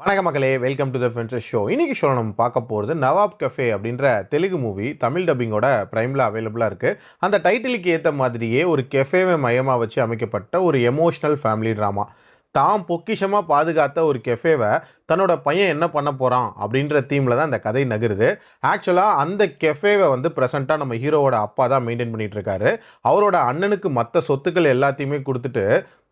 வணக்கம் மக்களே, welcome to the friends show. இன்னைக்கு ஷோ நம்ம பார்க்க போகிறது நவாப் கஃபே அப்படின்ற தெலுங்கு மூவி தமிழ் டப்பிங்கோட பிரைமில் அவைலபிளாக இருக்குது. அந்த டைட்டிலுக்கு ஏற்ற மாதிரியே ஒரு கெஃபேவை மையமாக வச்சு அமைக்கப்பட்ட ஒரு எமோஷ்னல் ஃபேமிலி ட்ராமா. தாம் பொக்கிஷமாக பாதுகாத்த ஒரு கெஃபேவை தன்னோட பையன் என்ன பண்ண போகிறான் அப்படின்ற தீமில் தான் இந்த கதை நகருது. ஆக்சுவலாக அந்த கெஃபேவை வந்து ப்ரெசென்ட்டாக நம்ம ஹீரோவோட அப்பா தான் மெயின்டைன் பண்ணிகிட்டு இருக்காரு. அவரோட அண்ணனுக்கு மற்ற சொத்துக்கள் எல்லாத்தையுமே கொடுத்துட்டு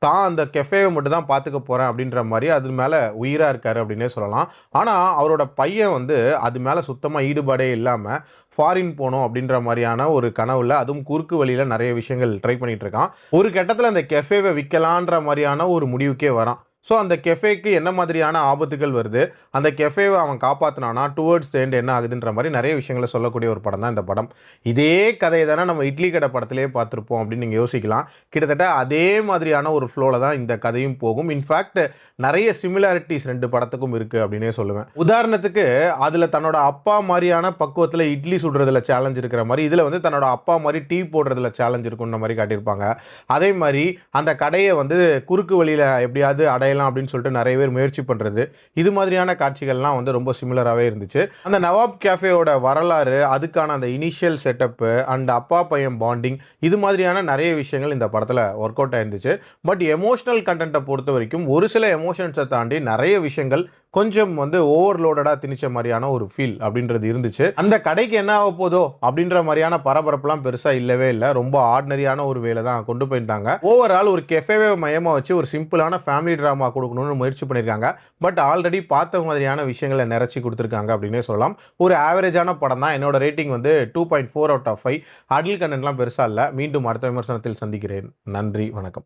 தான் அந்த கெஃபேவை மட்டும் தான் பார்த்துக்க போகிறேன் அப்படின்ற மாதிரி அது மேலே உயிராக இருக்கார் அப்படின்னே சொல்லலாம். ஆனால் அவரோட பையன் வந்து அது மேலே சுத்தமாக ஈடுபாடே இல்லாமல் ஃபாரின் போகணும் அப்படின்ற மாதிரியான ஒரு கனவுல, அதுவும் குறுக்கு வழியில் நிறைய விஷயங்கள் ட்ரை பண்ணிகிட்டு இருக்கான். ஒரு கட்டத்தில் அந்த கெஃபேவை விற்கலான்ற மாதிரியான ஒரு முடிவுக்கே வரான். ஸோ அந்த கெஃபேக்கு என்ன மாதிரியான ஆபத்துகள் வருது, அந்த கெஃபேவை அவன் காப்பாற்றினானா டுவர்ட்ஸ் த எண்ட் என்ன ஆகுதுன்ற மாதிரி நிறைய விஷயங்களை சொல்லக்கூடிய ஒரு படம் தான் இந்த படம். இதே கதையை தானே நம்ம இட்லி கடை படத்திலே பார்த்துருப்போம் அப்படின்னு நீங்கள் யோசிக்கலாம். கிட்டத்தட்ட அதே மாதிரியான ஒரு ஃப்ளோவில் தான் இந்த கதையும் போகும். இன்ஃபேக்ட் நிறைய சிமிலாரிட்டிஸ் ரெண்டு படத்துக்கும் இருக்குது அப்படின்னே சொல்லுவேன். உதாரணத்துக்கு அதில் தன்னோட அப்பா மாதிரியான பக்குவத்தில் இட்லி சுடுறதுல சேலஞ்ச் இருக்கிற மாதிரி, இதில் வந்து தன்னோட அப்பா மாதிரி டீ போடுறதுல சேலஞ்ச் இருக்குன்ற மாதிரி காட்டியிருப்பாங்க. அதே மாதிரி அந்த கடையை வந்து குறுக்கு வழியில் எப்படியாவது அடையலாம் அப்படின்னு சொல்லிட்டு நிறைய பேர் முயற்சி பண்ணுறது, இது மாதிரியான காட்சிகள்லாம் வந்து ரொம்ப சிமிலராகவே இருந்துச்சு. அந்த நவாப் கேஃபேயோட வரலாறு, அதுக்கான அந்த இனிஷியல் செட்டப்பு அண்ட் அப்பா பையன் பாண்டிங், இது மாதிரியான நிறைய விஷயங்கள் இந்த படத்தில் ஒர்க் அவுட் ஆயிருந்துச்சு. பட் எமோஷனல் கண்டென்ட்டை பொறுத்த வரைக்கும் ஒரு சில எமோஷன்ஸை தாண்டி நிறைய விஷயங்கள் கொஞ்சம் வந்து ஓவர்லோடடாக திணிச்ச மாதிரியான ஒரு ஃபீல் அப்படின்றது இருந்துச்சு. அந்த கடைக்கு என்ன ஆக போதோ அப்படின்ற மாதிரியான பரபரப்புலாம் பெருசாக இல்லவே இல்லை. ரொம்ப ஆர்டினரியான ஒரு வேலை தான் கொண்டு போயிருந்தாங்க. ஓவரால் ஒரு கெஃபேவை மையமாக வச்சு ஒரு சிம்பிளான ஃபேமிலி ட்ராமா கொடுக்கணும்னு முயற்சி பண்ணியிருக்காங்க. பட் ஆல்ரெடி பார்த்த மாதிரியான விஷயங்களை நிறைச்சி கொடுத்துருக்காங்க அப்படின்னே சொல்லலாம். ஒரு ஆவரேஜான படம் தான். என்னோட ரேட்டிங் வந்து 2.4 out of 5. அடல் கண்டென்ட்லாம் பெருசாக இல்லை. மீண்டும் அடுத்த விமர்சனத்தில் சந்திக்கிறேன். நன்றி, வணக்கம்.